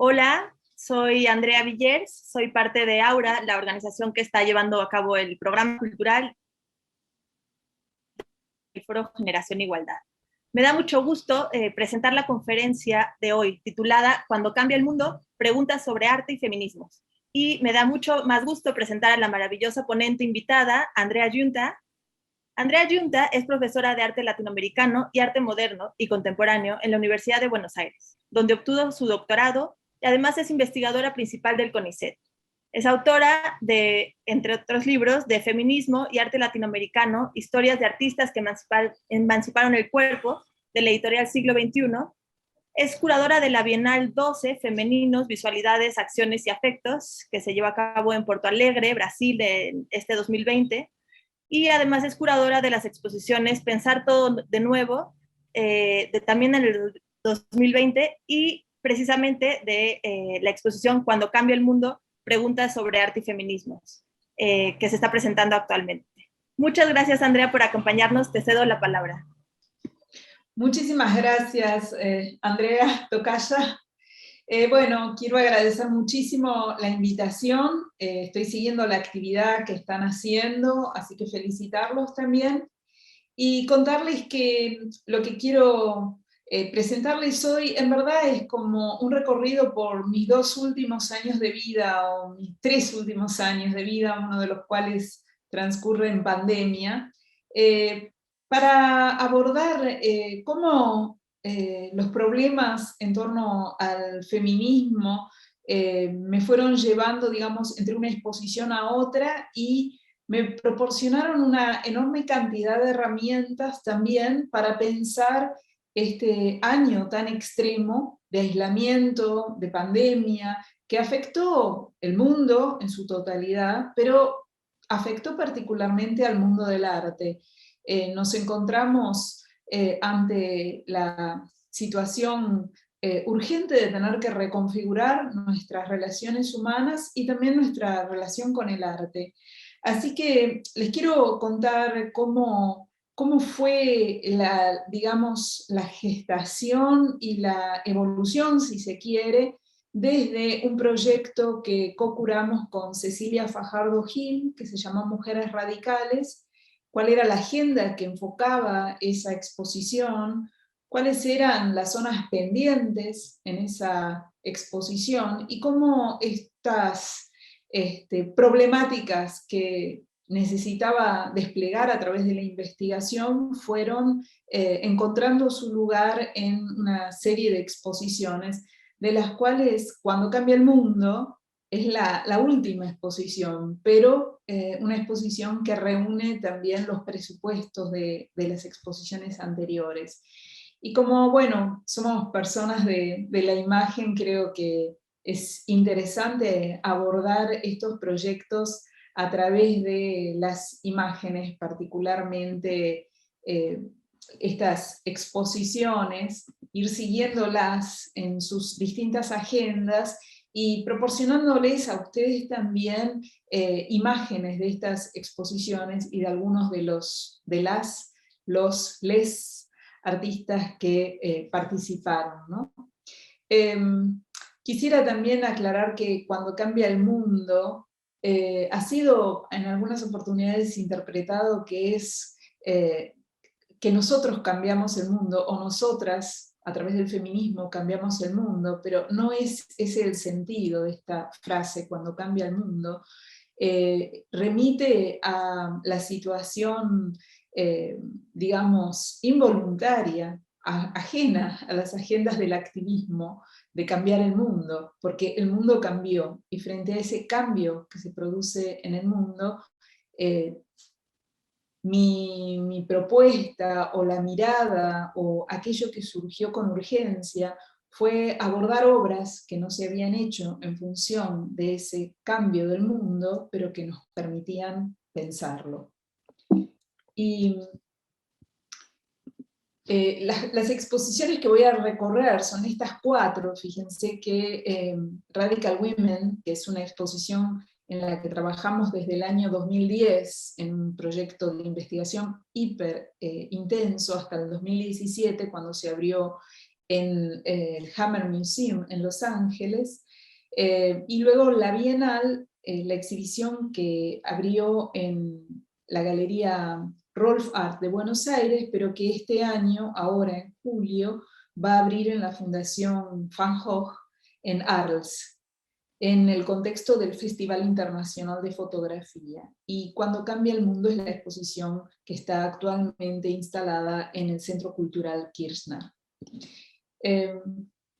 Hola, soy Andrea Villers, soy parte de Aura, la organización que está llevando a cabo el programa cultural del Foro Generación Igualdad. Me da mucho gusto presentar la conferencia de hoy, titulada Cuando cambia el mundo, preguntas sobre arte y feminismos. Y me da mucho más gusto presentar a la maravillosa ponente invitada, Andrea Yunta. Andrea Yunta es profesora de arte latinoamericano y arte moderno y contemporáneo en la Universidad de Buenos Aires, donde obtuvo su doctorado y además es investigadora principal del CONICET. Es autora de, entre otros libros, de Feminismo y Arte Latinoamericano, historias de artistas que emanciparon el cuerpo, de la editorial Siglo XXI. Es curadora de la Bienal 12, Femeninos, Visualidades, Acciones y Afectos, que se lleva a cabo en Porto Alegre, Brasil, en este 2020. Y además es curadora de las exposiciones Pensar Todo de Nuevo, también en el 2020, y precisamente de la exposición Cuando cambia el mundo, preguntas sobre arte y feminismos, que se está presentando actualmente. Muchas gracias, Andrea, por acompañarnos. Te cedo la palabra. Muchísimas gracias, Andrea Tocaya. Bueno, quiero agradecer muchísimo la invitación. Estoy siguiendo la actividad que están haciendo, así que felicitarlos también. Y contarles que lo que quiero presentarles hoy, en verdad, es como un recorrido por mis 2 últimos años de vida, o mis 3 últimos años de vida, uno de los cuales transcurre en pandemia, para abordar cómo los problemas en torno al feminismo me fueron llevando, digamos, entre una exposición a otra, y me proporcionaron una enorme cantidad de herramientas también para pensar este año tan extremo de aislamiento, de pandemia, que afectó el mundo en su totalidad, pero afectó particularmente al mundo del arte. Nos encontramos ante la situación urgente de tener que reconfigurar nuestras relaciones humanas y también nuestra relación con el arte. Así que les quiero contar cómo fue digamos, la gestación y la evolución, si se quiere, desde un proyecto que co-curamos con Cecilia Fajardo Gil, que se llamó Mujeres Radicales, cuál era la agenda que enfocaba esa exposición, cuáles eran las zonas pendientes en esa exposición y cómo estas problemáticas que necesitaba desplegar a través de la investigación fueron encontrando su lugar en una serie de exposiciones, de las cuales Cuando cambia el mundo es la última exposición, pero una exposición que reúne también los presupuestos de las exposiciones anteriores. Y como, bueno, somos personas de la imagen, creo que es interesante abordar estos proyectos a través de las imágenes, particularmente estas exposiciones, ir siguiéndolas en sus distintas agendas y proporcionándoles a ustedes también imágenes de estas exposiciones y de algunos de les artistas que participaron, ¿no? Quisiera también aclarar que Cuando cambia el mundo ha sido en algunas oportunidades interpretado que es que nosotros cambiamos el mundo, o nosotras, a través del feminismo, cambiamos el mundo, pero no es ese el sentido de esta frase, Cuando cambia el mundo. Remite a la situación, digamos, involuntaria, ajena a las agendas del activismo, de cambiar el mundo, porque el mundo cambió, y frente a ese cambio que se produce en el mundo, mi propuesta o la mirada o aquello que surgió con urgencia fue abordar obras que no se habían hecho en función de ese cambio del mundo, pero que nos permitían pensarlo. Y las exposiciones que voy a recorrer son estas 4. Fíjense que Radical Women, que es una exposición en la que trabajamos desde el año 2010 en un proyecto de investigación hiper intenso hasta el 2017, cuando se abrió en el Hammer Museum en Los Ángeles, y luego la Bienal, la exhibición que abrió en la Galería Rolf Art de Buenos Aires, pero que este año, ahora en julio, va a abrir en la Fundación Van Gogh en Arles, en el contexto del Festival Internacional de Fotografía. Y Cuando cambia el mundo es la exposición que está actualmente instalada en el Centro Cultural Kirchner.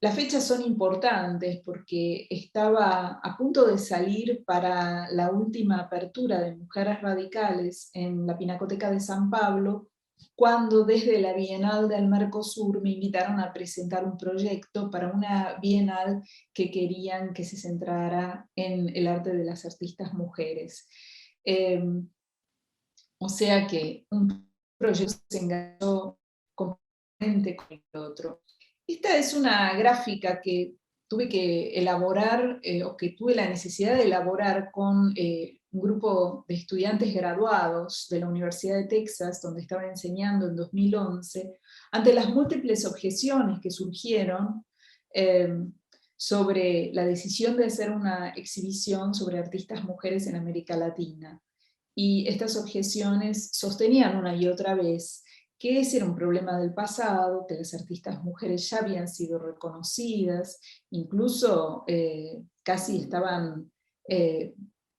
Las fechas son importantes porque estaba a punto de salir para la última apertura de Mujeres Radicales en la Pinacoteca de San Pablo, cuando desde la Bienal del Mercosur me invitaron a presentar un proyecto para una bienal que querían que se centrara en el arte de las artistas mujeres. O sea que un proyecto se enganchó completamente con el otro. Esta es una gráfica que tuve que elaborar, o que tuve la necesidad de elaborar con un grupo de estudiantes graduados de la Universidad de Texas, donde estaba enseñando en 2011, ante las múltiples objeciones que surgieron sobre la decisión de hacer una exhibición sobre artistas mujeres en América Latina. Y estas objeciones sostenían una y otra vez que ese era un problema del pasado, que las artistas mujeres ya habían sido reconocidas, incluso casi estaban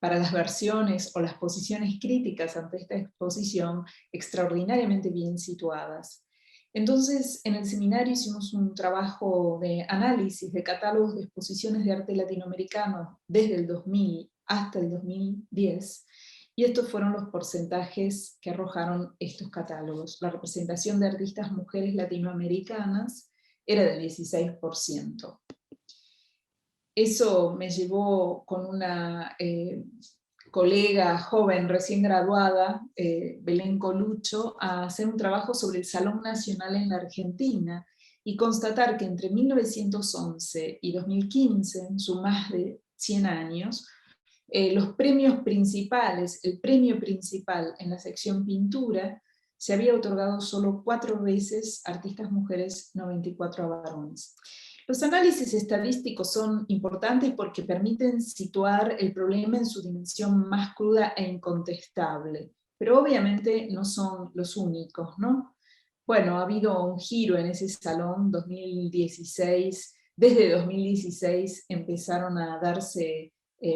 para las versiones o las posiciones críticas ante esta exposición extraordinariamente bien situadas. Entonces, en el seminario hicimos un trabajo de análisis de catálogos de exposiciones de arte latinoamericano desde el 2000 hasta el 2010, y estos fueron los porcentajes que arrojaron estos catálogos. La representación de artistas mujeres latinoamericanas era del 16%. Eso me llevó con una colega joven recién graduada, Belén Colucho, a hacer un trabajo sobre el Salón Nacional en la Argentina y constatar que entre 1911 y 2015, en sus más de 100 años, los premios principales, el premio principal en la sección pintura, se había otorgado solo 4 veces a artistas mujeres, 94 a varones. Los análisis estadísticos son importantes porque permiten situar el problema en su dimensión más cruda e incontestable, pero obviamente no son los únicos, ¿no? Bueno, ha habido un giro en ese salón 2016, desde 2016 empezaron a darse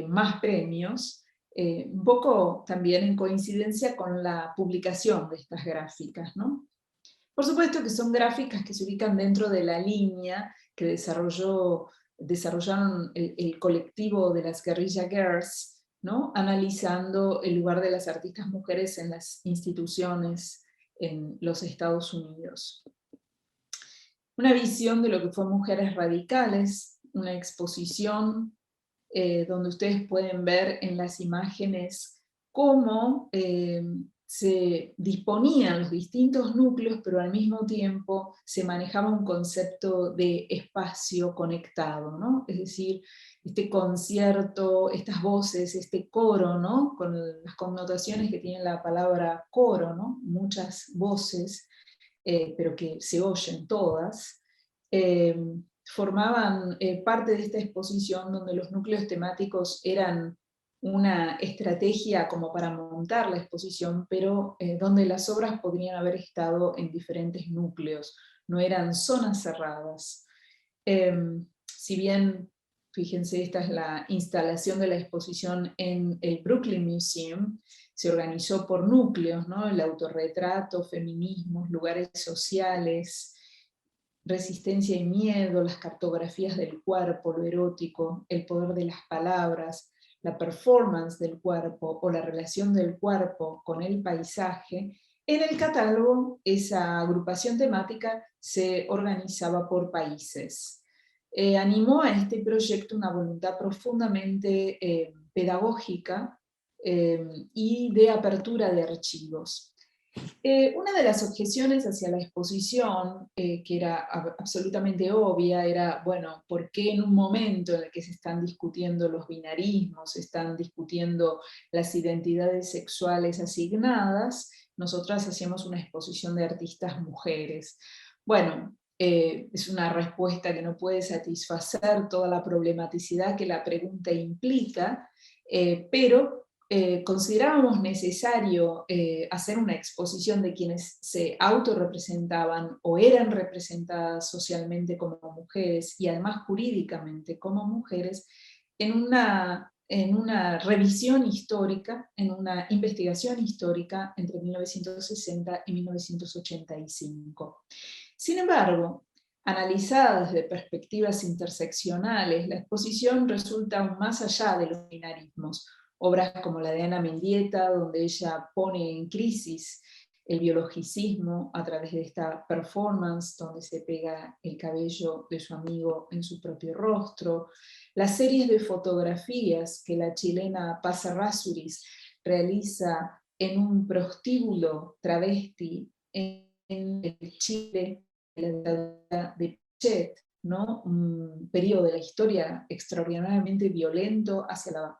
más premios, un poco también en coincidencia con la publicación de estas gráficas, ¿no? Por supuesto que son gráficas que se ubican dentro de la línea que desarrollaron el colectivo de las Guerrilla Girls, ¿no? Analizando el lugar de las artistas mujeres en las instituciones en los Estados Unidos. Una visión de lo que fue Mujeres Radicales, una exposición donde ustedes pueden ver en las imágenes cómo se disponían los distintos núcleos, pero al mismo tiempo se manejaba un concepto de espacio conectado, ¿no? Es decir, este concierto, estas voces, este coro, ¿no? Con las connotaciones que tiene la palabra coro, ¿no? Muchas voces, pero que se oyen todas, formaban parte de esta exposición donde los núcleos temáticos eran una estrategia como para montar la exposición, pero donde las obras podrían haber estado en diferentes núcleos, no eran zonas cerradas. Si bien, fíjense, esta es la instalación de la exposición en el Brooklyn Museum, se organizó por núcleos, ¿no? El autorretrato, feminismos, lugares sociales, resistencia y miedo, las cartografías del cuerpo, lo erótico, el poder de las palabras, la performance del cuerpo o la relación del cuerpo con el paisaje. En el catálogo, esa agrupación temática se organizaba por países. Animó a este proyecto una voluntad profundamente pedagógica y de apertura de archivos. Una de las objeciones hacia la exposición, que era absolutamente obvia, era, bueno, ¿por qué en un momento en el que se están discutiendo los binarismos, se están discutiendo las identidades sexuales asignadas, nosotras hacíamos una exposición de artistas mujeres? Bueno, Es una respuesta que no puede satisfacer toda la problematicidad que la pregunta implica, pero considerábamos necesario hacer una exposición de quienes se autorrepresentaban o eran representadas socialmente como mujeres y además jurídicamente como mujeres en una revisión histórica, en una investigación histórica entre 1960 y 1985. Sin embargo, analizada desde perspectivas interseccionales, la exposición resulta aún más allá de los binarismos. Obras como la de Ana Mendieta, donde ella pone en crisis el biologicismo a través de esta performance donde se pega el cabello de su amigo en su propio rostro, las series de fotografías que la chilena Paz Errázuriz realiza en un prostíbulo travesti en el Chile de la dictadura de Pinochet, ¿no? Un periodo de la historia extraordinariamente violento hacia la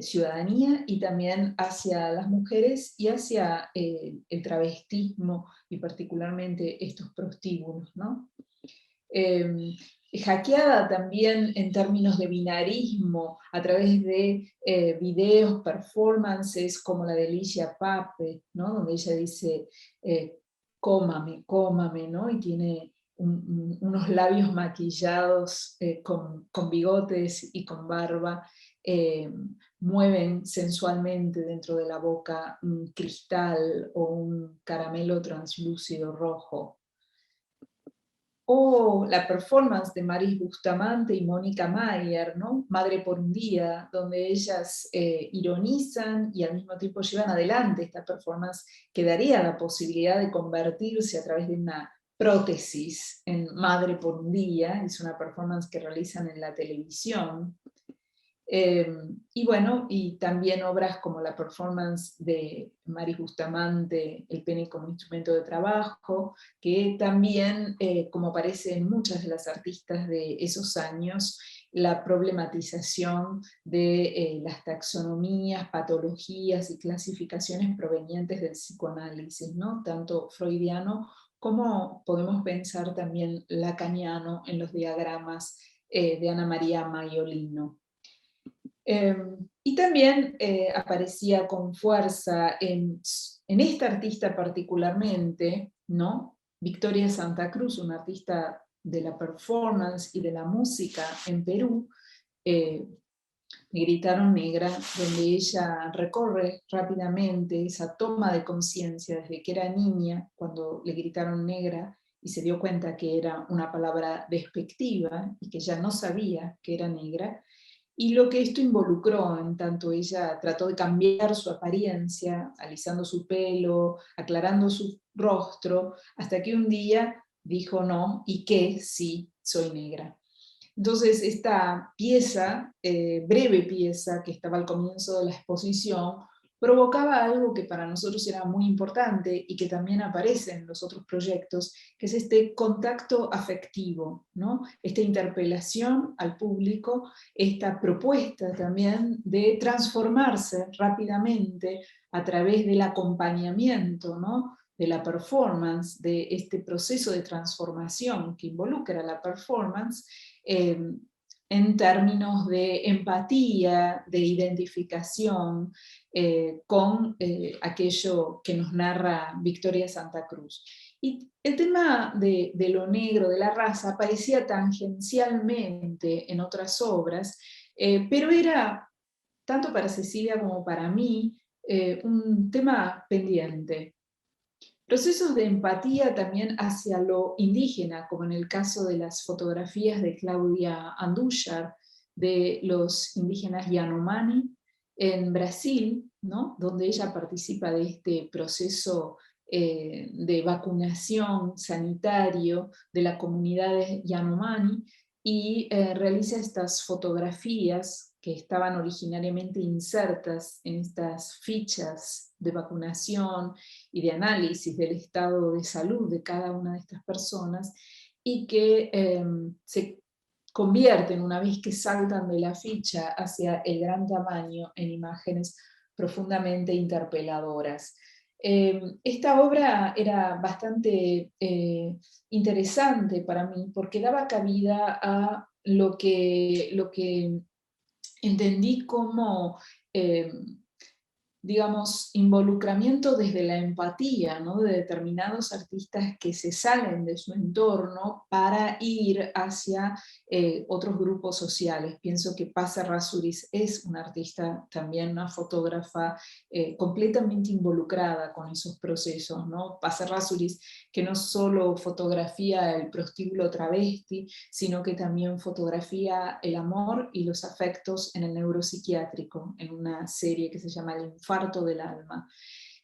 ciudadanía y también hacia las mujeres y hacia el travestismo y particularmente estos prostíbulos, ¿no? Hackeada también en términos de binarismo a través de videos, performances como la de Ligia Pape, ¿no? Donde ella dice cómame, cómame, ¿no? Y tiene unos labios maquillados con bigotes y con barba, mueven sensualmente dentro de la boca un cristal o un caramelo translúcido rojo. O la performance de Maris Bustamante y Mónica Mayer, ¿no? Madre por un día, donde ellas ironizan y al mismo tiempo llevan adelante esta performance que daría la posibilidad de convertirse a través de una prótesis en Madre por un día. Es una performance que realizan en la televisión. Y bueno, y también obras como la performance de Maris Bustamante, El pene como instrumento de trabajo, que también, como aparece en muchas de las artistas de esos años, la problematización de las taxonomías, patologías y clasificaciones provenientes del psicoanálisis, ¿no? Tanto freudiano como podemos pensar también lacaniano en los diagramas de Ana María Maiolino. Y también aparecía con fuerza en esta artista particularmente, ¿no? Victoria Santa Cruz, una artista de la performance y de la música en Perú, Me gritaron negra, donde ella recorre rápidamente esa toma de conciencia desde que era niña, cuando le gritaron negra, y se dio cuenta que era una palabra despectiva y que ya no sabía que era negra, y lo que esto involucró, en tanto ella trató de cambiar su apariencia, alisando su pelo, aclarando su rostro, hasta que un día dijo no, y que sí, soy negra. Entonces esta pieza, breve pieza, que estaba al comienzo de la exposición, provocaba algo que para nosotros era muy importante y que también aparece en los otros proyectos, que es este contacto afectivo, ¿no? Esta interpelación al público, esta propuesta también de transformarse rápidamente a través del acompañamiento, ¿no? De la performance, de este proceso de transformación que involucra la performance, en términos de empatía, de identificación con aquello que nos narra Victoria Santa Cruz. Y el tema de lo negro, de la raza, aparecía tangencialmente en otras obras, pero era, tanto para Cecilia como para mí, un tema pendiente. Procesos de empatía también hacia lo indígena, como en el caso de las fotografías de Claudia Andújar, de los indígenas Yanomami en Brasil, ¿no? Donde ella participa de este proceso de vacunación sanitario de la comunidad Yanomami y realiza estas fotografías que estaban originariamente insertas en estas fichas de vacunación y de análisis del estado de salud de cada una de estas personas, y que se convierten, una vez que saltan de la ficha hacia el gran tamaño, en imágenes profundamente interpeladoras. Esta obra era bastante interesante para mí porque daba cabida a lo que entendí como, digamos, involucramiento desde la empatía, ¿no? De determinados artistas que se salen de su entorno para ir hacia otros grupos sociales. Pienso que Paz Errázuriz es una artista, también una fotógrafa completamente involucrada con esos procesos, ¿no? Paz Errázuriz, que no solo fotografía el prostíbulo travesti, sino que también fotografía el amor y los afectos en el neuropsiquiátrico, en una serie que se llama El infarto del alma.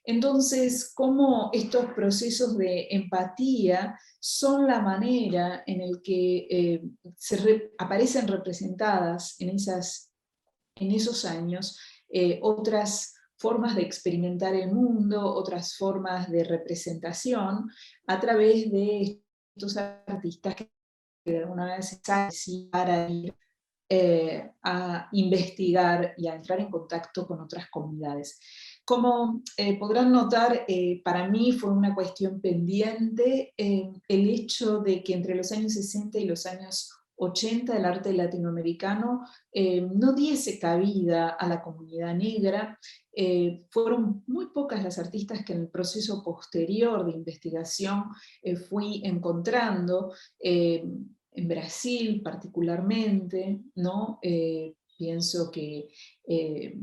Entonces, cómo estos procesos de empatía son la manera en el que aparecen representadas en esos años otras formas de experimentar el mundo, otras formas de representación a través de estos artistas que de alguna vez se salen para ir a investigar y a entrar en contacto con otras comunidades. Como podrán notar, para mí fue una cuestión pendiente el hecho de que entre los años 60 y los años 80 el arte latinoamericano no diese cabida a la comunidad negra. Fueron muy pocas las artistas que en el proceso posterior de investigación fui encontrando. En Brasil particularmente, ¿no? Pienso eh,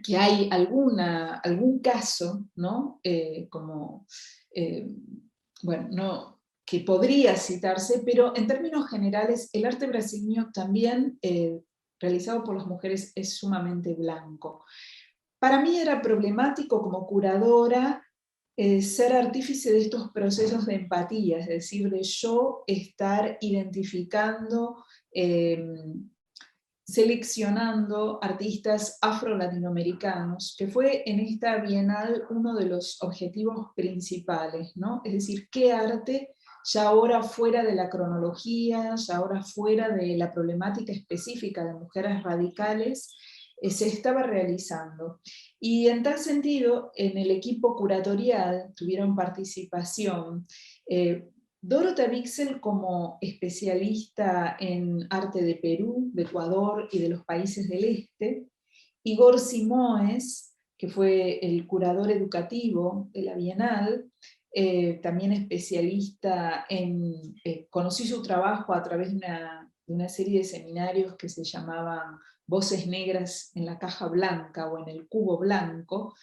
que hay algún caso, ¿no? Como, eh, bueno, no, que podría citarse, pero en términos generales el arte brasileño también, realizado por las mujeres, es sumamente blanco. Para mí era problemático como curadora ser artífice de estos procesos de empatía, es decir, de yo estar identificando, seleccionando artistas afro-latinoamericanos, que fue en esta bienal uno de los objetivos principales, ¿no? Es decir, qué arte ya ahora fuera de la cronología, ya ahora fuera de la problemática específica de mujeres radicales, se estaba realizando. Y en tal sentido, en el equipo curatorial tuvieron participación Dorota Bixel como especialista en arte de Perú, de Ecuador y de los países del este, Igor Simoes, que fue el curador educativo de la Bienal, también especialista en, conocí su trabajo a través de una serie de seminarios que se llamaban Voces Negras en la Caja Blanca o en el Cubo Blanco,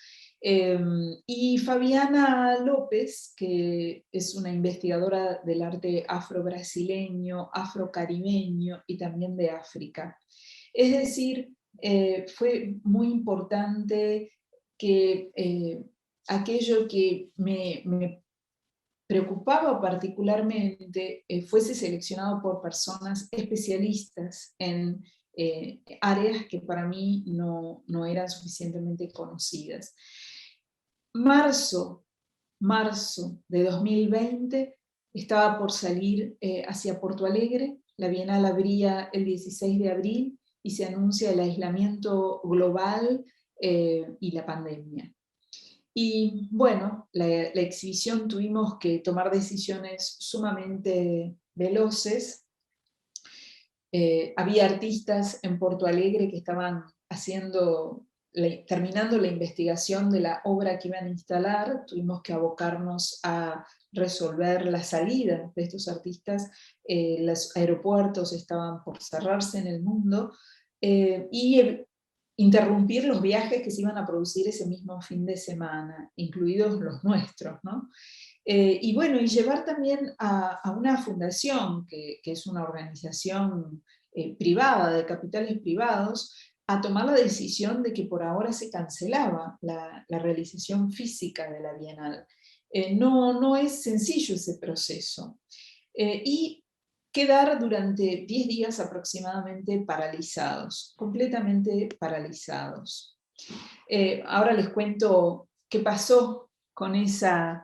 y Fabiana López, que es una investigadora del arte afro-brasileño, afro-caribeño y también de África. Es decir, fue muy importante que aquello que me preocupaba particularmente fuese seleccionado por personas especialistas en áreas que para mí no eran suficientemente conocidas. Marzo, marzo de 2020 estaba por salir hacia Porto Alegre, la Bienal abría el 16 de abril y se anuncia el aislamiento global y la pandemia. Y bueno, la exhibición tuvimos que tomar decisiones sumamente veloces. Había artistas en Porto Alegre que estaban terminando la investigación de la obra que iban a instalar. Tuvimos que abocarnos a resolver la salida de estos artistas. Los aeropuertos estaban por cerrarse en el mundo y interrumpir los viajes que se iban a producir ese mismo fin de semana, incluidos los nuestros, ¿no? Y bueno, y llevar también a una fundación, que es una organización privada, de capitales privados, a tomar la decisión de que por ahora se cancelaba la realización física de la Bienal. No es sencillo ese proceso. Y quedar durante 10 días aproximadamente paralizados, completamente paralizados. Ahora les cuento qué pasó con esa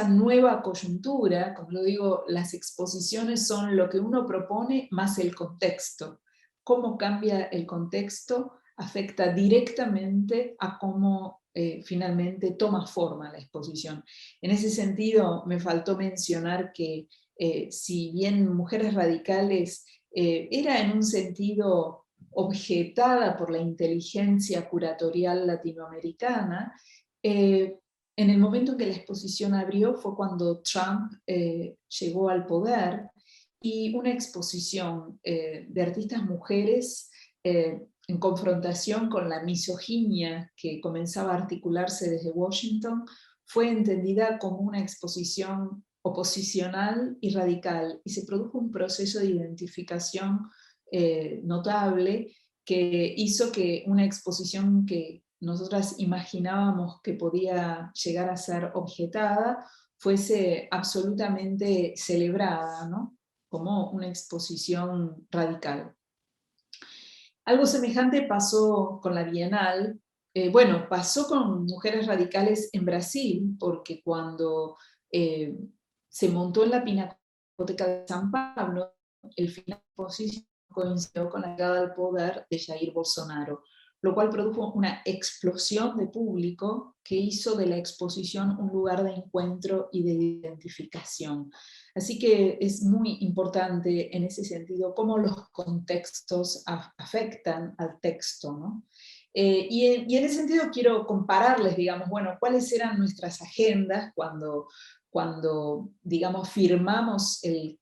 nueva coyuntura. Como lo digo, las exposiciones son lo que uno propone más el contexto. Cómo cambia el contexto afecta directamente a cómo finalmente toma forma la exposición. En ese sentido, me faltó mencionar que si bien Mujeres Radicales era en un sentido objetada por la inteligencia curatorial latinoamericana, en el momento en que la exposición abrió fue cuando Trump llegó al poder, y una exposición de artistas mujeres en confrontación con la misoginia que comenzaba a articularse desde Washington, fue entendida como una exposición oposicional y radical, y se produjo un proceso de identificación notable que hizo que una exposición que nosotras imaginábamos que podía llegar a ser objetada fuese absolutamente celebrada, ¿no? Como una exposición radical. Algo semejante pasó con la Bienal. Bueno, pasó con Mujeres Radicales en Brasil, porque cuando se montó en la Pinacoteca de San Pablo, el final de la exposición coincidió con la llegada al poder de Jair Bolsonaro, lo cual produjo una explosión de público que hizo de la exposición un lugar de encuentro y de identificación. Así que es muy importante en ese sentido cómo los contextos afectan al texto, ¿no? Y en ese sentido quiero compararles, digamos, bueno, cuáles eran nuestras agendas cuando digamos, firmamos el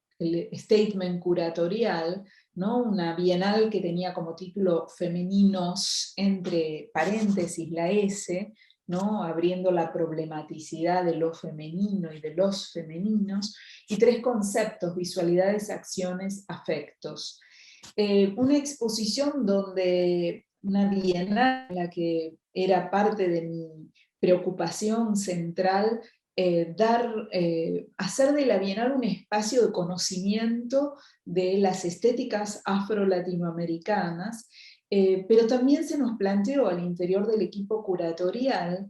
statement curatorial, ¿no? Una bienal que tenía como título Femeninos, entre paréntesis la S, ¿no? Abriendo la problematicidad de lo femenino y de los femeninos, y 3 conceptos: visualidades, acciones, afectos. Una exposición donde una bienal en la que era parte de mi preocupación central hacer de la Bienal un espacio de conocimiento de las estéticas afro-latinoamericanas, pero también se nos planteó al interior del equipo curatorial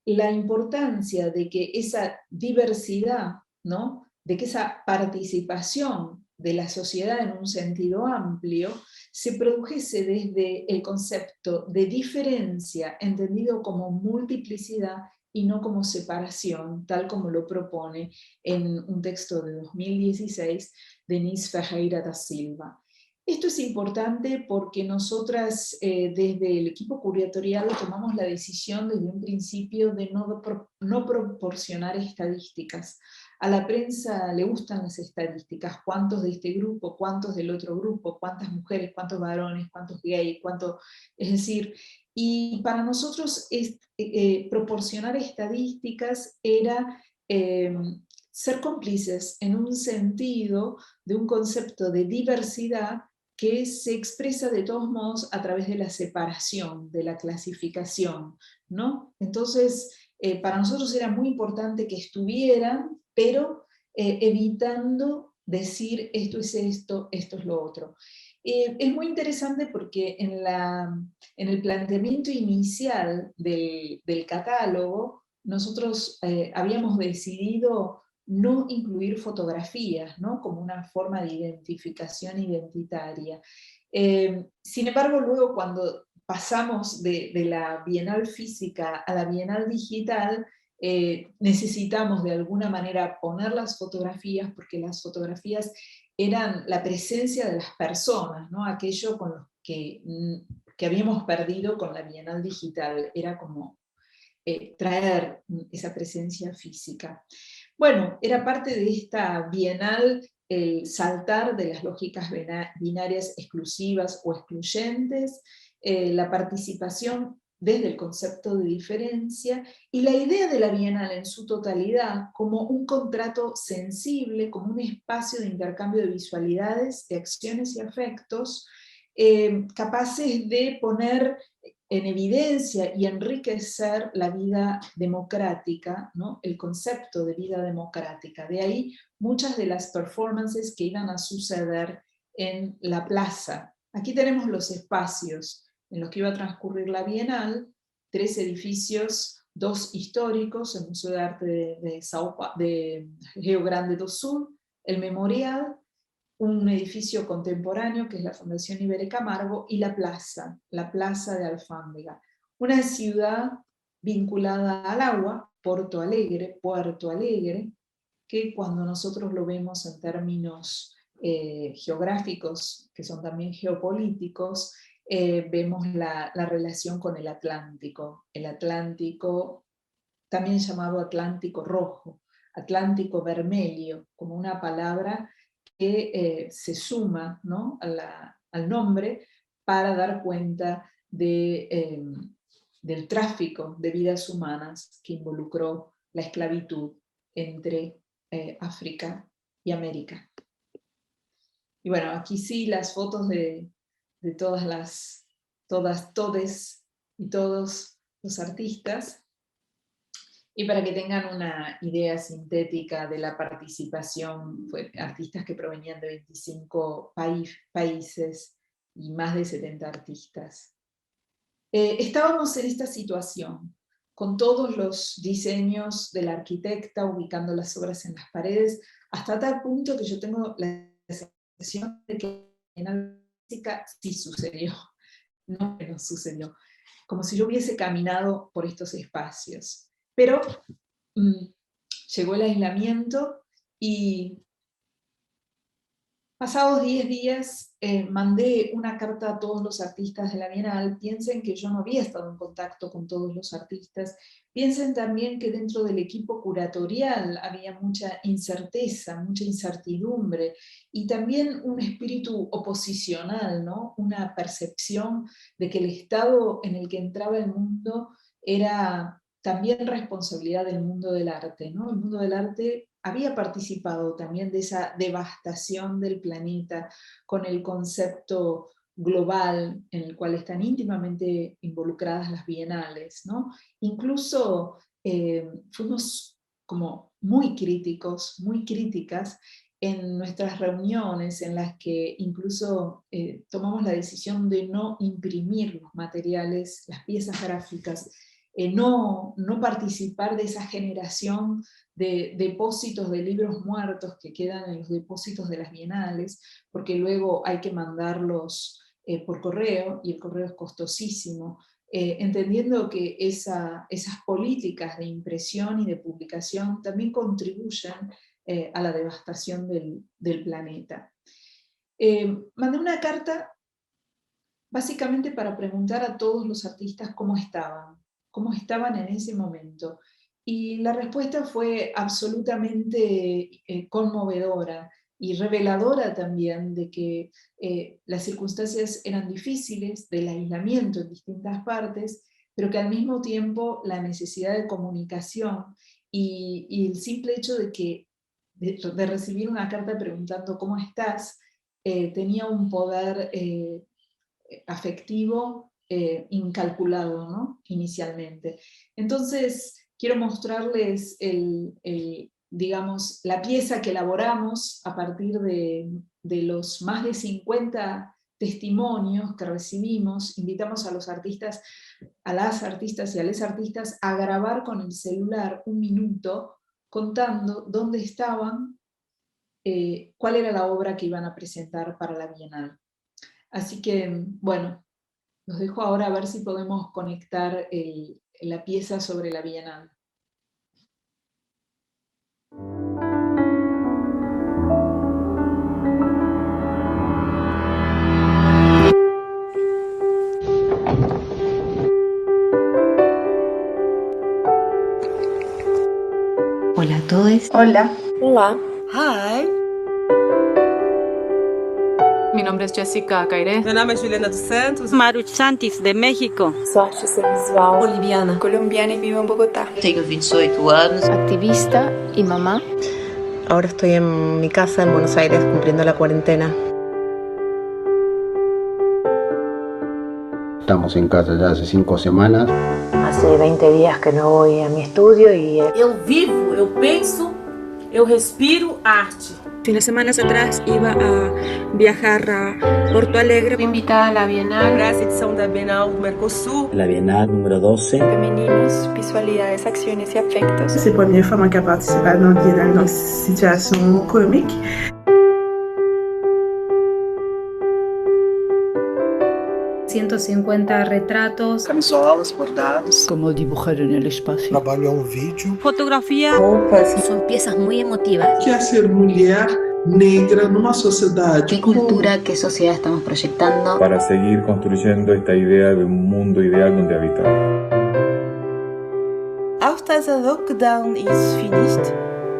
la importancia de que esa diversidad, ¿no? De que esa participación de la sociedad en un sentido amplio se produjese desde el concepto de diferencia, entendido como multiplicidad y no como separación, tal como lo propone en un texto de 2016 Denise Ferreira da Silva. Esto es importante porque nosotras desde el equipo curatorial tomamos la decisión desde un principio de no proporcionar estadísticas. A la prensa le gustan las estadísticas: cuántos de este grupo, cuántos del otro grupo, cuántas mujeres, cuántos varones, cuántos gays, es decir, y para nosotros proporcionar estadísticas era ser cómplices en un sentido de un concepto de diversidad que se expresa de todos modos a través de la separación, de la clasificación, ¿no? Entonces, para nosotros era muy importante que estuvieran, pero evitando decir esto es esto, esto es lo otro. Es muy interesante porque en el planteamiento inicial del catálogo, nosotros habíamos decidido no incluir fotografías, ¿no? Como una forma de identificación identitaria. Sin embargo, luego cuando pasamos de la Bienal física a la Bienal digital, necesitamos de alguna manera poner las fotografías, porque las fotografías eran la presencia de las personas, ¿no? Aquello con los que habíamos perdido con la Bienal digital, era como traer esa presencia física. Bueno, era parte de esta bienal el saltar de las lógicas binarias exclusivas o excluyentes, la participación desde el concepto de diferencia y la idea de la bienal en su totalidad como un contrato sensible, como un espacio de intercambio de visualidades, de acciones y afectos, capaces de poner en evidencia y enriquecer la vida democrática, ¿no? El concepto de vida democrática. De ahí muchas de las performances que iban a suceder en la plaza. Aquí tenemos los espacios en los que iba a transcurrir la Bienal: 3 edificios, 2 históricos, el Museo de Arte de Rio Grande do Sul, el Memorial, un edificio contemporáneo que es la Fundación Ibere Camargo, y la plaza de Alfándega. Una ciudad vinculada al agua, Puerto Alegre, que cuando nosotros lo vemos en términos geográficos, que son también geopolíticos, vemos la relación con el Atlántico también llamado Atlántico Rojo, Atlántico Vermelho, como una palabra que se suma, ¿no?, al nombre para dar cuenta del tráfico de vidas humanas que involucró la esclavitud entre África y América. Y bueno, aquí sí las fotos de todes y todos los artistas. Y para que tengan una idea sintética de la participación, artistas que provenían de 25 países y más de 70 artistas. Estábamos en esta situación, con todos los diseños de la arquitecta, ubicando las obras en las paredes, hasta tal punto que yo tengo la sensación de que en la física sí sucedió, no que no sucedió, como si yo hubiese caminado por estos espacios. Pero llegó el aislamiento y pasados 10 días mandé una carta a todos los artistas de la Bienal. Piensen que yo no había estado en contacto con todos los artistas. Piensen también que dentro del equipo curatorial había mucha incerteza, mucha incertidumbre y también un espíritu oposicional, ¿no? Una percepción de que el estado en el que entraba el mundo era también responsabilidad del mundo del arte, ¿no? El mundo del arte había participado también de esa devastación del planeta con el concepto global en el cual están íntimamente involucradas las bienales, ¿no? Incluso fuimos como muy críticas en nuestras reuniones en las que incluso tomamos la decisión de no imprimir los materiales, las piezas gráficas, no participar de esa generación de depósitos de libros muertos que quedan en los depósitos de las bienales, porque luego hay que mandarlos por correo, y el correo es costosísimo, entendiendo que esas políticas de impresión y de publicación también contribuyen a la devastación del planeta. Mandé una carta básicamente para preguntar a todos los artistas cómo estaban en ese momento. Y la respuesta fue absolutamente conmovedora y reveladora también de que las circunstancias eran difíciles, del aislamiento en distintas partes, pero que al mismo tiempo la necesidad de comunicación y el simple hecho de recibir una carta preguntando ¿cómo estás? Tenía un poder afectivo incalculado, ¿no? Inicialmente. Entonces, quiero mostrarles digamos, la pieza que elaboramos a partir de los más de 50 testimonios que recibimos. Invitamos a los artistas, a las artistas y a les artistas a grabar con el celular 1 minuto contando dónde estaban, cuál era la obra que iban a presentar para la Bienal. Así que, bueno, los dejo ahora a ver si podemos conectar la pieza sobre la Bienal. Hola a todos. Hola. Hola. Hi. Mi nombre es Jessica Cairé. Meu nome é Juliana dos Santos. Maru Santis, de México. Sou artista visual. Boliviana. Colombiana y vivo en Bogotá. Tengo 28 años. Activista y mamá. Ahora estoy en mi casa en Buenos Aires cumpliendo la cuarentena. Estamos en casa ya hace 5 semanas. Hace 20 días que no voy a mi estudio y... Eu vivo, eu penso, eu respiro arte. Unas semanas atrás iba a viajar a Porto Alegre. Fui invitada a la Bienal. Para esa edición de Bienal do Mercosur. La Bienal número 12. Femininos, visualidades, acciones y afectos. C'est la première femme qui a participé à la Biennale dans une situation comique. 150 retratos. Camisolas, bordados. Como dibujar en el espacio. Trabalho a vídeo. Fotografía. Roupas. Son piezas muy emotivas. ¿Qué es ser mulher negra numa sociedade? ¿Qué cultura, qué sociedad estamos proyectando? Para seguir construyendo esta idea de un mundo ideal donde habitar. After the lockdown is finished,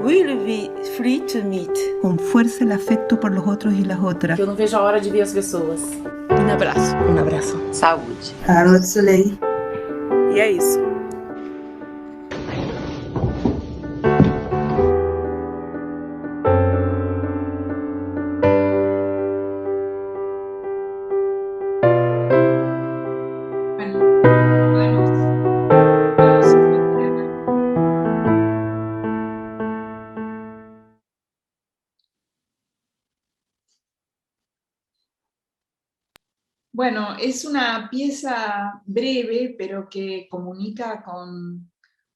we'll be free to meet. Com fuerza el afecto por los otros y las otras. Eu não vejo a hora de ver as pessoas. Un abrazo. Un abrazo. Saúde. Carla de Soleil. E é isso. Bueno, es una pieza breve, pero que comunica con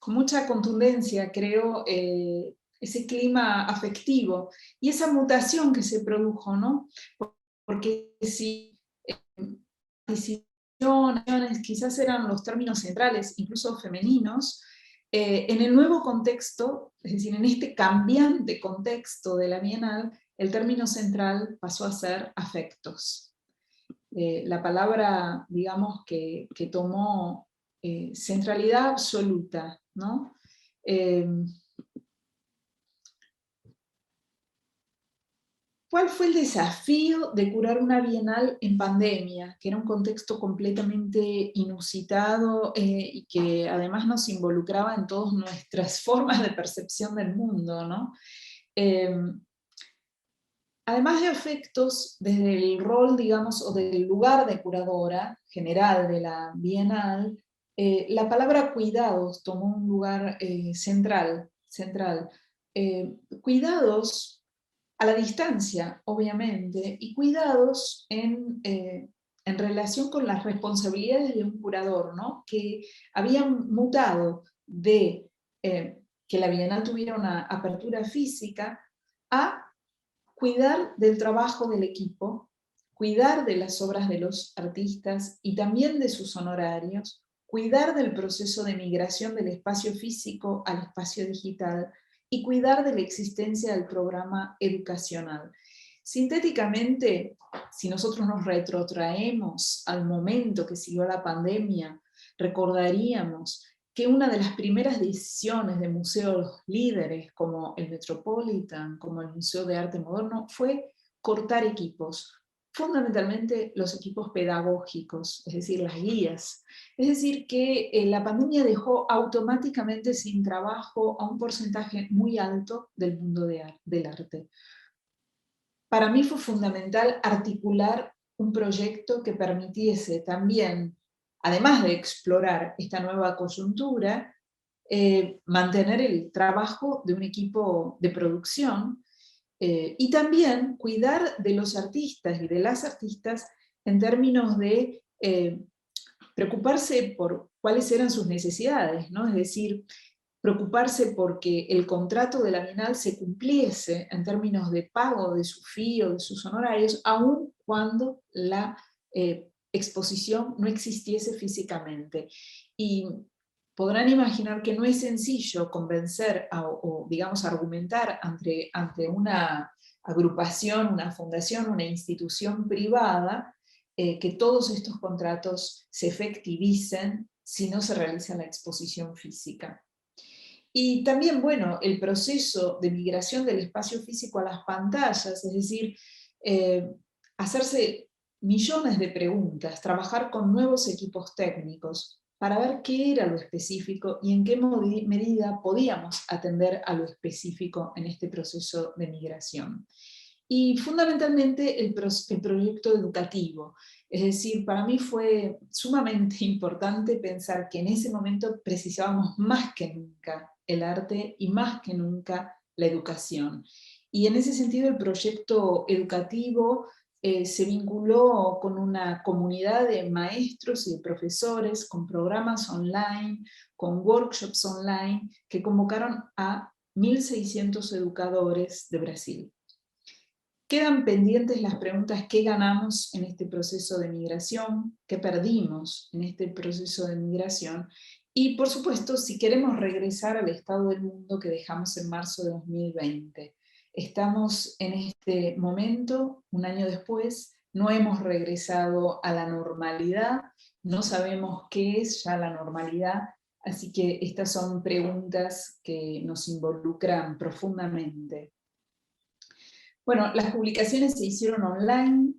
mucha contundencia, creo, ese clima afectivo y esa mutación que se produjo, ¿no? Porque si decisiones quizás eran los términos centrales, incluso femeninos, en el nuevo contexto, es decir, en este cambiante contexto de la Bienal, el término central pasó a ser afectos. La palabra, digamos, que tomó centralidad absoluta, ¿no? ¿Cuál fue el desafío de curar una Bienal en pandemia? Que era un contexto completamente inusitado y que además nos involucraba en todas nuestras formas de percepción del mundo, ¿no? Además de afectos, desde el rol, digamos, o del lugar de curadora general de la Bienal, la palabra cuidados tomó un lugar central. Cuidados a la distancia, obviamente, y cuidados en relación con las responsabilidades de un curador, ¿no? Que habían mutado de que la Bienal tuviera una apertura física a cuidar del trabajo del equipo, cuidar de las obras de los artistas y también de sus honorarios, cuidar del proceso de migración del espacio físico al espacio digital y cuidar de la existencia del programa educacional. Sintéticamente, si nosotros nos retrotraemos al momento que siguió la pandemia, recordaríamos que una de las primeras decisiones de museos líderes como el Metropolitan, como el Museo de Arte Moderno, fue cortar equipos, fundamentalmente los equipos pedagógicos, es decir, las guías. Es decir, que la pandemia dejó automáticamente sin trabajo a un porcentaje muy alto del mundo del arte. Para mí fue fundamental articular un proyecto que permitiese también, además de explorar esta nueva coyuntura, mantener el trabajo de un equipo de producción y también cuidar de los artistas y de las artistas en términos de preocuparse por cuáles eran sus necesidades, ¿no? Es decir, preocuparse porque el contrato de la Bienal se cumpliese en términos de pago de su fee o de sus honorarios, aun cuando la exposición no existiese físicamente. Y podrán imaginar que no es sencillo convencer o digamos, argumentar ante una agrupación, una fundación, una institución privada, que todos estos contratos se efectivicen si no se realiza la exposición física. Y también, bueno, el proceso de migración del espacio físico a las pantallas, es decir, hacerse millones de preguntas, trabajar con nuevos equipos técnicos para ver qué era lo específico y en qué medida podíamos atender a lo específico en este proceso de migración. Y fundamentalmente el proyecto educativo. Es decir, para mí fue sumamente importante pensar que en ese momento precisábamos más que nunca el arte y más que nunca la educación. Y en ese sentido el proyecto educativo se vinculó con una comunidad de maestros y de profesores, con programas online, con workshops online, que convocaron a 1.600 educadores de Brasil. Quedan pendientes las preguntas: ¿qué ganamos en este proceso de migración? ¿Qué perdimos en este proceso de migración? Y por supuesto, si queremos regresar al estado del mundo que dejamos en marzo de 2020. Estamos en este momento, un año después, no hemos regresado a la normalidad, no sabemos qué es ya la normalidad, así que estas son preguntas que nos involucran profundamente. Bueno, las publicaciones se hicieron online,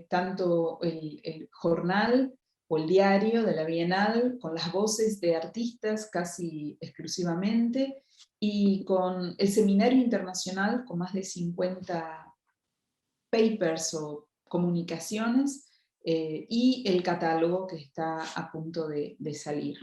tanto el jornal o el diario de la Bienal, con las voces de artistas casi exclusivamente, y con el seminario internacional con más de 50 papers o comunicaciones, y el catálogo que está a punto de salir.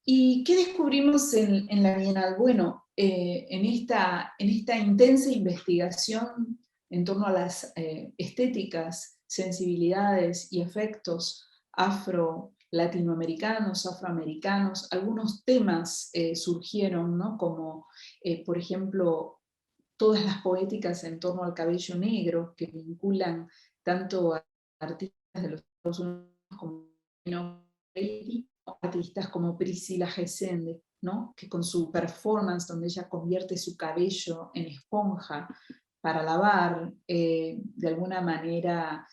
¿Y qué descubrimos en la Bienal? Bueno, en esta intensa investigación en torno a las estéticas, sensibilidades y efectos afro-latinoamericanos, afroamericanos, algunos temas surgieron, ¿no? Como, por ejemplo, todas las poéticas en torno al cabello negro, que vinculan tanto a artistas de los Estados Unidos como artistas como Priscilla Gesende, ¿no? Que con su performance, donde ella convierte su cabello en esponja para lavar, de alguna manera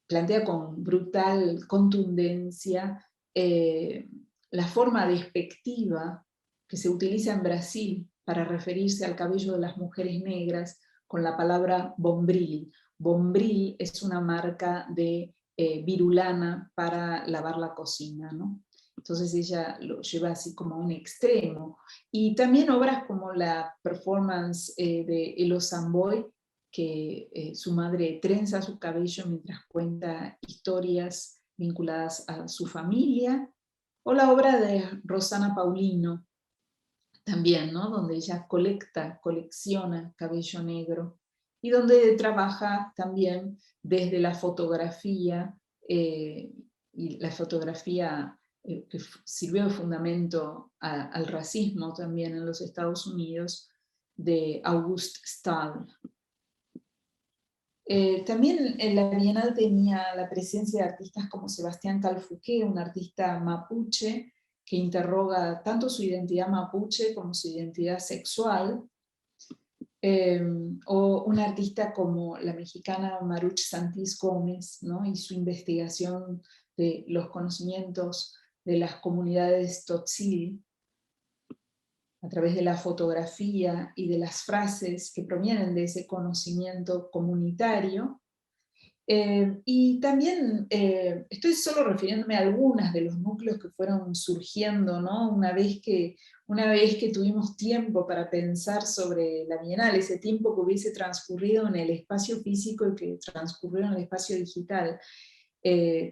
plantea con brutal contundencia la forma despectiva que se utiliza en Brasil para referirse al cabello de las mujeres negras con la palabra bombril. Bombril es una marca de virulana para lavar la cocina, ¿no? Entonces ella lo lleva así como a un extremo. Y también obras como la performance de Elo Samboy, que su madre trenza su cabello mientras cuenta historias vinculadas a su familia, o la obra de Rosana Paulino, también, ¿no? Donde ella colecciona cabello negro, y donde trabaja también desde la fotografía, y la fotografía que sirvió de fundamento al racismo también en los Estados Unidos, de Auguste Stahl. También en la Bienal tenía la presencia de artistas como Sebastián Calfuqué, un artista mapuche, que interroga tanto su identidad mapuche como su identidad sexual, o un artista como la mexicana Maruch Santís Gómez, ¿no? Y su investigación de los conocimientos de las comunidades tzotzil, a través de la fotografía y de las frases que provienen de ese conocimiento comunitario. Y también estoy solo refiriéndome a algunas de los núcleos que fueron surgiendo, ¿no? Una vez que tuvimos tiempo para pensar sobre la Bienal, ese tiempo que hubiese transcurrido en el espacio físico y que transcurrió en el espacio digital.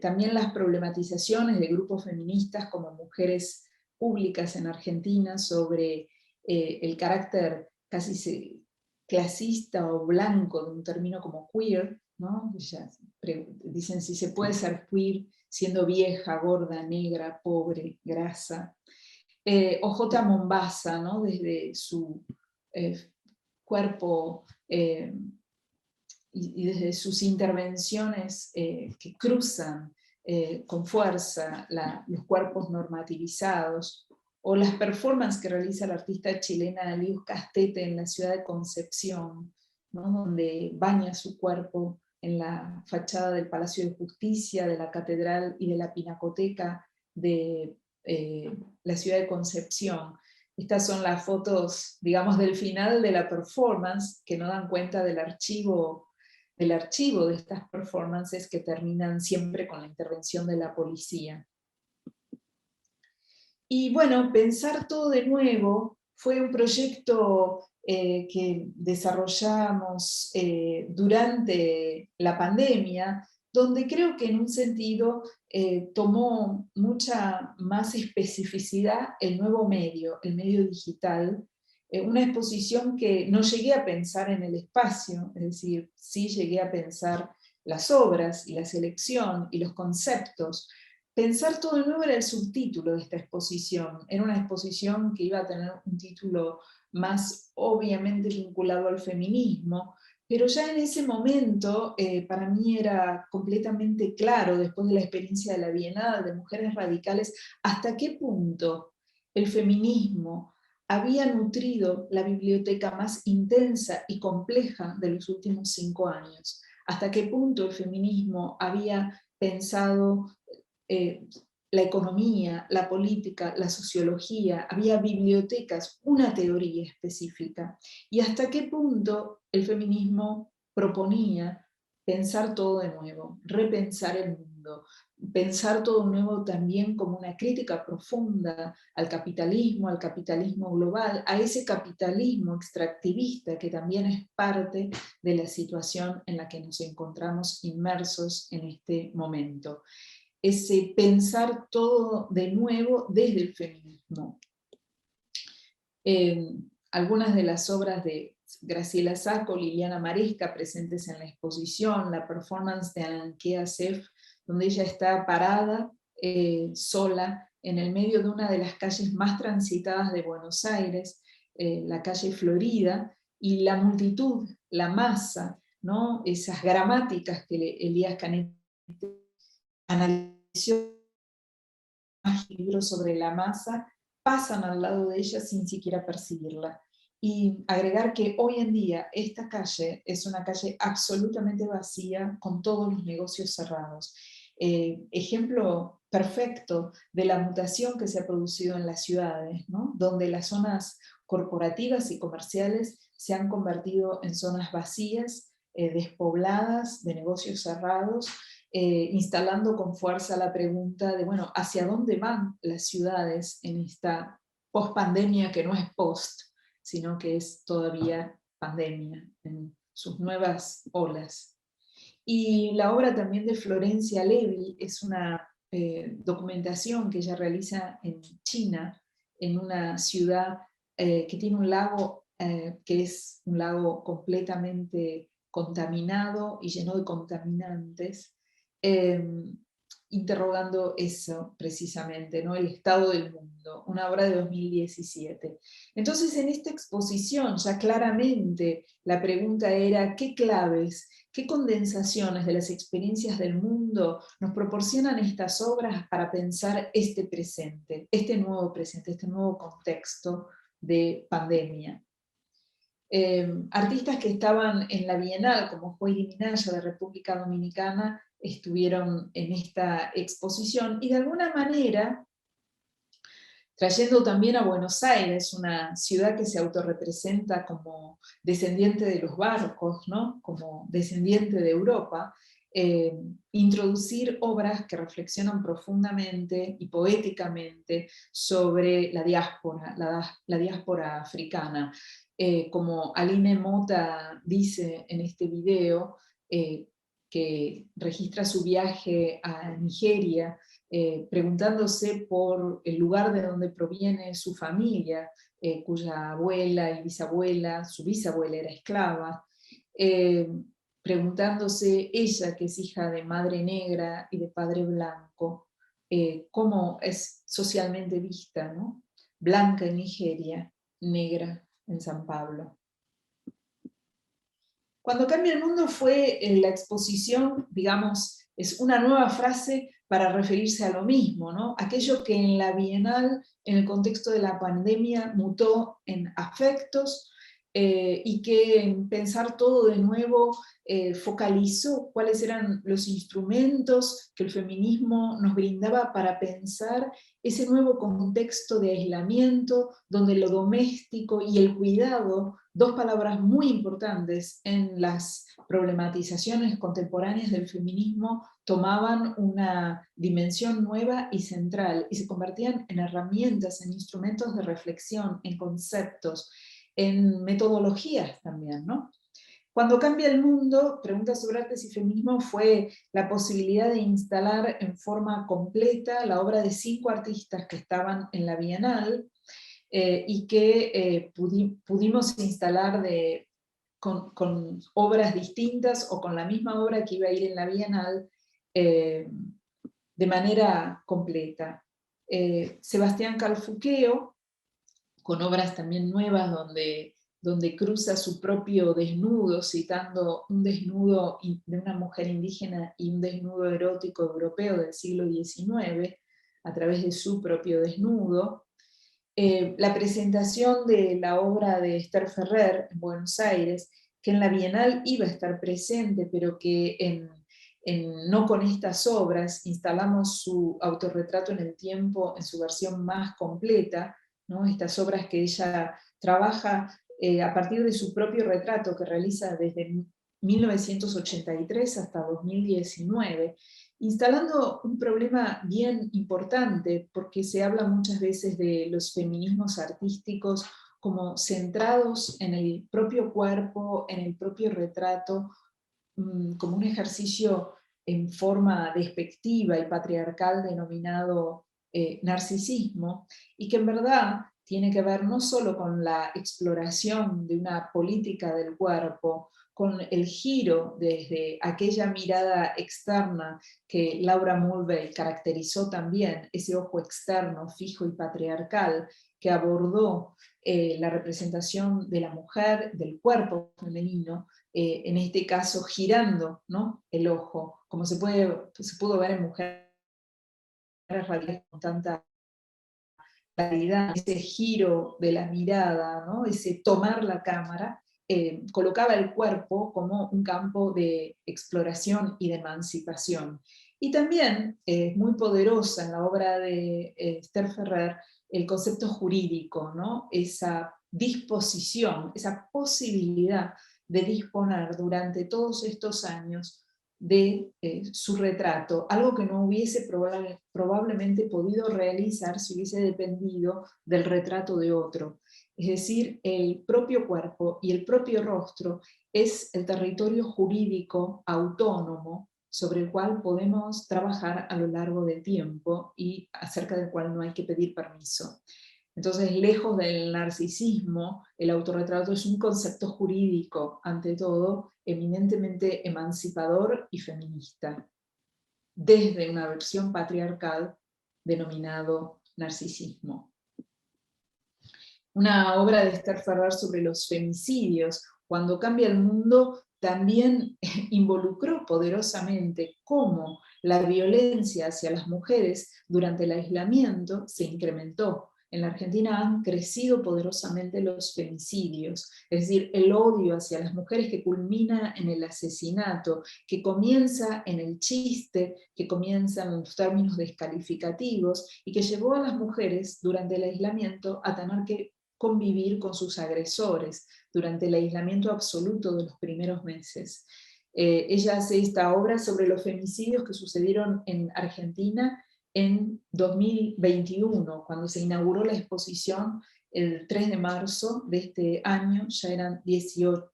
También las problematizaciones de grupos feministas como Mujeres Públicas en Argentina sobre el carácter casi clasista o blanco de un término como queer, ¿no? Dicen si se puede ser queer siendo vieja, gorda, negra, pobre, grasa. O J. Mombasa, ¿no? Desde su cuerpo y desde sus intervenciones que cruzan con fuerza los cuerpos normativizados, o las performances que realiza la artista chilena Lius Castete en la ciudad de Concepción, ¿no? Donde baña su cuerpo en la fachada del Palacio de Justicia, de la Catedral y de la Pinacoteca de la ciudad de Concepción. Estas son las fotos, digamos, del final de la performance, que no dan cuenta del archivo de estas performances que terminan siempre con la intervención de la policía. Y bueno, pensar todo de nuevo fue un proyecto que desarrollamos durante la pandemia, donde creo que en un sentido tomó mucha más especificidad el nuevo medio, el medio digital, una exposición que no llegué a pensar en el espacio, es decir, sí llegué a pensar las obras y la selección y los conceptos. Pensar todo de nuevo era el subtítulo de esta exposición. Era una exposición que iba a tener un título más obviamente vinculado al feminismo, pero ya en ese momento para mí era completamente claro, después de la experiencia de la Bienal de Mujeres Radicales, hasta qué punto el feminismo había nutrido la biblioteca más intensa y compleja de los últimos 5 años, hasta qué punto el feminismo había pensado la economía, la política, la sociología, había bibliotecas, una teoría específica, y hasta qué punto el feminismo proponía pensar todo de nuevo, repensar el mundo, pensar todo nuevo también como una crítica profunda al capitalismo global, a ese capitalismo extractivista que también es parte de la situación en la que nos encontramos inmersos en este momento. Ese pensar todo de nuevo desde el feminismo. Algunas de las obras de Graciela Sacco, Liliana Maresca, presentes en la exposición, la performance de Ankea Sef, donde ella está parada, sola, en el medio de una de las calles más transitadas de Buenos Aires, la calle Florida, y la multitud, la masa, ¿no? Esas gramáticas que Elías Canetti analizó libros sobre la masa, pasan al lado de ella sin siquiera percibirla. Y agregar que hoy en día esta calle es una calle absolutamente vacía, con todos los negocios cerrados. Ejemplo perfecto de la mutación que se ha producido en las ciudades, ¿no? Donde las zonas corporativas y comerciales se han convertido en zonas vacías, despobladas, de negocios cerrados, instalando con fuerza la pregunta de, bueno, ¿hacia dónde van las ciudades en esta post-pandemia que no es post, sino que es todavía pandemia, en sus nuevas olas? Y la obra también de Florencia Levy es una documentación que ella realiza en China, en una ciudad que tiene un lago que es un lago completamente contaminado y lleno de contaminantes, interrogando eso precisamente, ¿no? El estado del mundo, una obra de 2017. Entonces en esta exposición ya claramente la pregunta era ¿qué claves, qué condensaciones de las experiencias del mundo nos proporcionan estas obras para pensar este presente, este nuevo contexto de pandemia? Artistas que estaban en la Bienal, como Joely Minaya de República Dominicana, estuvieron en esta exposición y de alguna manera trayendo también a Buenos Aires, una ciudad que se autorrepresenta como descendiente de los barcos, ¿no? Como descendiente de Europa, introducir obras que reflexionan profundamente y poéticamente sobre la diáspora africana. Como Aline Mota dice en este video, que registra su viaje a Nigeria, preguntándose por el lugar de donde proviene su familia, cuya abuela y bisabuela, su bisabuela era esclava, preguntándose ella, que es hija de madre negra y de padre blanco, cómo es socialmente vista, ¿no? Blanca en Nigeria, negra en San Pablo. Cuando cambia el mundo fue la exposición, digamos, es una nueva frase para referirse a lo mismo, ¿no? Aquello que en la Bienal, en el contexto de la pandemia, mutó en afectos, y que en pensar todo de nuevo focalizó cuáles eran los instrumentos que el feminismo nos brindaba para pensar ese nuevo contexto de aislamiento, donde lo doméstico y el cuidado, dos palabras muy importantes en las problematizaciones contemporáneas del feminismo, tomaban una dimensión nueva y central, y se convertían en herramientas, en instrumentos de reflexión, en conceptos, en metodologías también, ¿no? Cuando cambia el mundo, Pregunta sobre Artes y Feminismo fue la posibilidad de instalar en forma completa la obra de 5 artistas que estaban en la Bienal, y que pudimos instalar con obras distintas o con la misma obra que iba a ir en la Bienal de manera completa. Sebastián Calfuqueo, con obras también nuevas donde cruza su propio desnudo, citando un desnudo de una mujer indígena y un desnudo erótico europeo del siglo XIX, a través de su propio desnudo. La presentación de la obra de Esther Ferrer en Buenos Aires, que en la Bienal iba a estar presente, pero que no con estas obras, instalamos su autorretrato en el tiempo en su versión más completa, ¿no? Estas obras que ella trabaja a partir de su propio retrato que realiza desde 1983 hasta 2019, instalando un problema bien importante, porque se habla muchas veces de los feminismos artísticos como centrados en el propio cuerpo, en el propio retrato, como un ejercicio en forma despectiva y patriarcal denominado narcisismo, y que en verdad tiene que ver no solo con la exploración de una política del cuerpo, con el giro desde aquella mirada externa que Laura Mulvey caracterizó también, ese ojo externo, fijo y patriarcal, que abordó la representación de la mujer, del cuerpo femenino, en este caso girando, ¿no?, el ojo, como se pudo ver en Mujeres Radicales con tanta claridad, ese giro de la mirada, ¿no?, ese tomar la cámara, colocaba el cuerpo como un campo de exploración y de emancipación. Y también es muy poderosa en la obra de Esther Ferrer el concepto jurídico, ¿no?, esa disposición, esa posibilidad de disponer durante todos estos años de su retrato, algo que no hubiese probablemente podido realizar si hubiese dependido del retrato de otro. Es decir, el propio cuerpo y el propio rostro es el territorio jurídico autónomo sobre el cual podemos trabajar a lo largo del tiempo y acerca del cual no hay que pedir permiso. Entonces, lejos del narcisismo, el autorretrato es un concepto jurídico, ante todo, eminentemente emancipador y feminista, desde una versión patriarcal denominado narcisismo. Una obra de Esther Ferrer sobre los femicidios, Cuando cambia el mundo, también involucró poderosamente cómo la violencia hacia las mujeres durante el aislamiento se incrementó. En la Argentina han crecido poderosamente los femicidios, es decir, el odio hacia las mujeres que culmina en el asesinato, que comienza en el chiste, que comienza en los términos descalificativos, y que llevó a las mujeres durante el aislamiento a tener que convivir con sus agresores durante el aislamiento absoluto de los primeros meses. Ella hace esta obra sobre los femicidios que sucedieron en Argentina en 2021, cuando se inauguró la exposición el 3 de marzo de este año, ya eran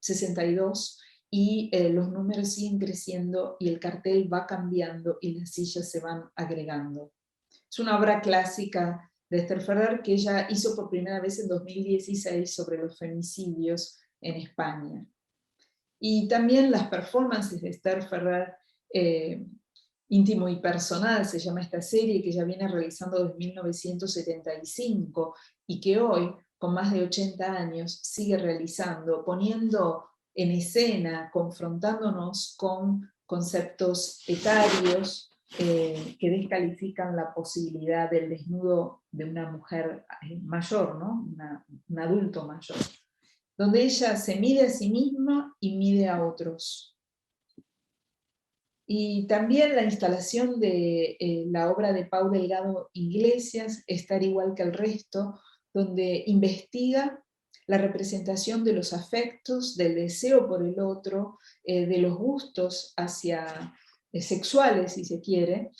62, y los números siguen creciendo y el cartel va cambiando y las sillas se van agregando. Es una obra clásica de Esther Ferrer que ella hizo por primera vez en 2016 sobre los femicidios en España. Y también las performances de Esther Ferrer, Íntimo y Personal, se llama esta serie, que ella viene realizando desde 1975 y que hoy, con más de 80 años, sigue realizando, poniendo en escena, confrontándonos con conceptos etarios que descalifican la posibilidad del desnudo de una mujer mayor, ¿no? Un adulto mayor, donde ella se mide a sí misma y mide a otros. Y también la instalación de la obra de Pau Delgado Iglesias, Estar igual que el resto, donde investiga la representación de los afectos, del deseo por el otro, de los gustos sexuales, si se quiere,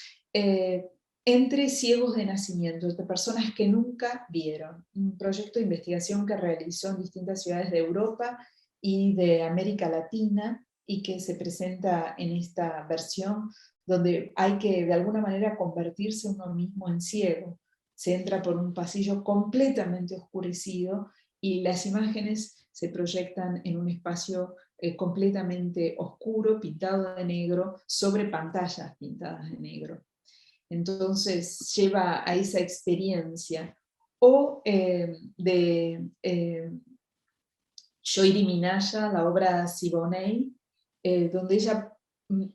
entre ciegos de nacimiento, de personas que nunca vieron. Un proyecto de investigación que realizó en distintas ciudades de Europa y de América Latina, y que se presenta en esta versión, donde hay que de alguna manera convertirse uno mismo en ciego. Se entra por un pasillo completamente oscurecido y las imágenes se proyectan en un espacio completamente oscuro, pintado de negro, sobre pantallas pintadas de negro. Entonces lleva a esa experiencia o de Yoiri Minaya, la obra Siboney, donde ella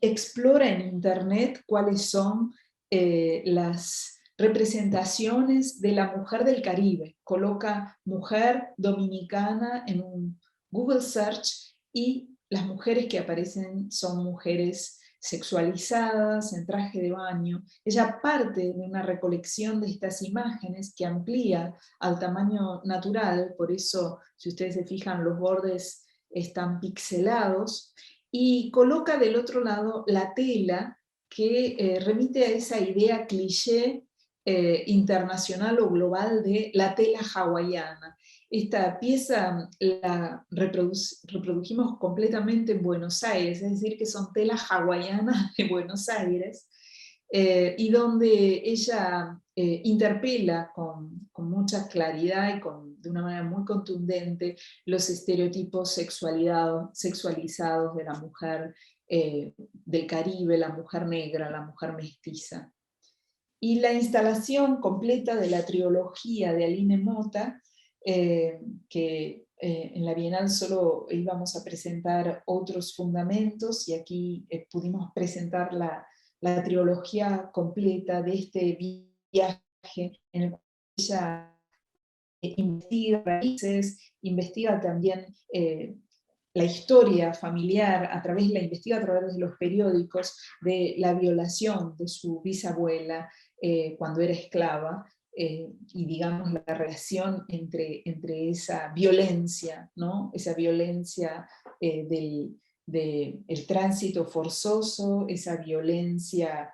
explora en internet cuáles son las representaciones de la mujer del Caribe. Coloca mujer dominicana en un Google Search y las mujeres que aparecen son mujeres sexualizadas, en traje de baño. Ella parte de una recolección de estas imágenes que amplía al tamaño natural, por eso, si ustedes se fijan, los bordes están pixelados, y coloca del otro lado la tela que remite a esa idea cliché internacional o global de la tela hawaiana. Esta pieza la reprodujimos completamente en Buenos Aires, es decir, que son telas hawaianas de Buenos Aires, y donde ella interpela con mucha claridad y de una manera muy contundente los estereotipos sexualizados de la mujer del Caribe, la mujer negra, la mujer mestiza. Y la instalación completa de la trilogía de Aline Mota, que en la Bienal solo íbamos a presentar otros fundamentos, y aquí pudimos presentar la trilogía completa de este viaje en el cual ella investiga raíces, investiga también la historia familiar, investiga a través de los periódicos de la violación de su bisabuela cuando era esclava, y digamos la relación entre esa violencia, ¿no? Esa violencia del tránsito forzoso, esa violencia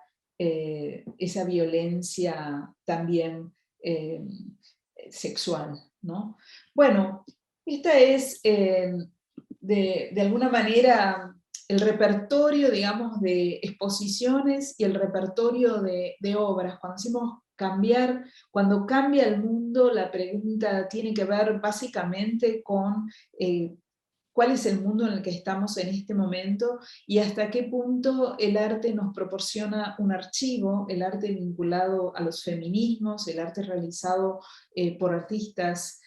también sexual, ¿no? Bueno, esta es de alguna manera el repertorio, digamos, de exposiciones y el repertorio de obras. Cuando decimos cambiar, cuando cambia el mundo, la pregunta tiene que ver básicamente con cuál es el mundo en el que estamos en este momento y hasta qué punto el arte nos proporciona un archivo, el arte vinculado a los feminismos, el arte realizado por artistas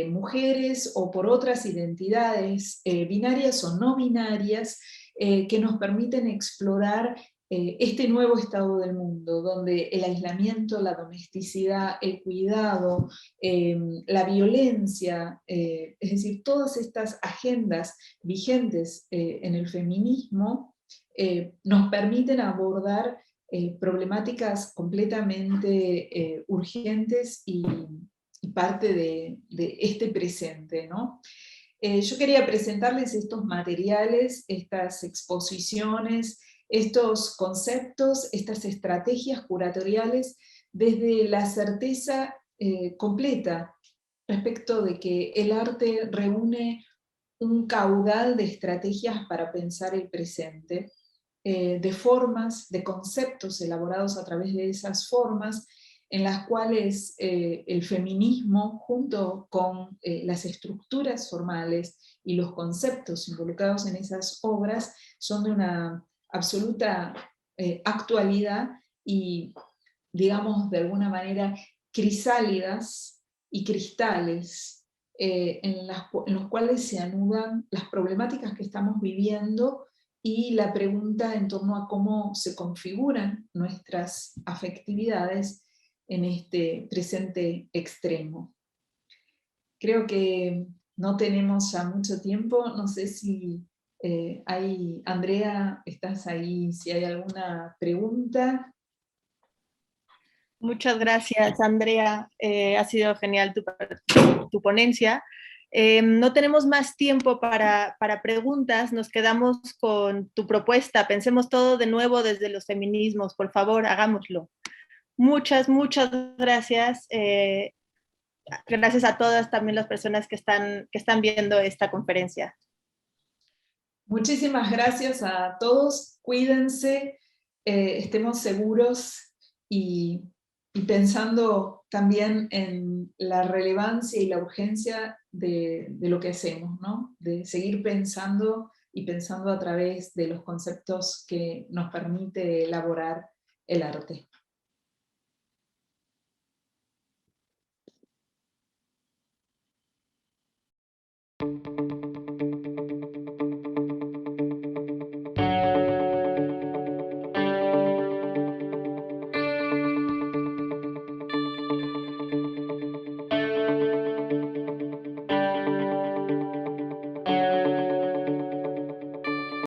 mujeres o por otras identidades binarias o no binarias que nos permiten explorar este nuevo estado del mundo, donde el aislamiento, la domesticidad, el cuidado, la violencia, es decir, todas estas agendas vigentes en el feminismo nos permiten abordar problemáticas completamente urgentes y parte de este presente, ¿no? Yo quería presentarles estos materiales, estas exposiciones, estos conceptos, estas estrategias curatoriales desde la certeza completa respecto de que el arte reúne un caudal de estrategias para pensar el presente, de formas, de conceptos elaborados a través de esas formas, en las cuales el feminismo, junto con las estructuras formales y los conceptos involucrados en esas obras, son de una absoluta actualidad y, digamos, de alguna manera, crisálidas y cristales en los cuales se anudan las problemáticas que estamos viviendo y la pregunta en torno a cómo se configuran nuestras afectividades en este presente extremo. Creo que no tenemos ya mucho tiempo, no sé si Andrea, ¿estás ahí? Si hay alguna pregunta. Muchas gracias, Andrea. Ha sido genial tu ponencia. No tenemos más tiempo para preguntas, nos quedamos con tu propuesta. Pensemos todo de nuevo desde los feminismos, por favor, hagámoslo. Muchas gracias. Gracias a todas también las personas que están viendo esta conferencia. Muchísimas gracias a todos, cuídense, estemos seguros y pensando también en la relevancia y la urgencia de lo que hacemos, ¿no? De seguir pensando y pensando a través de los conceptos que nos permite elaborar el arte.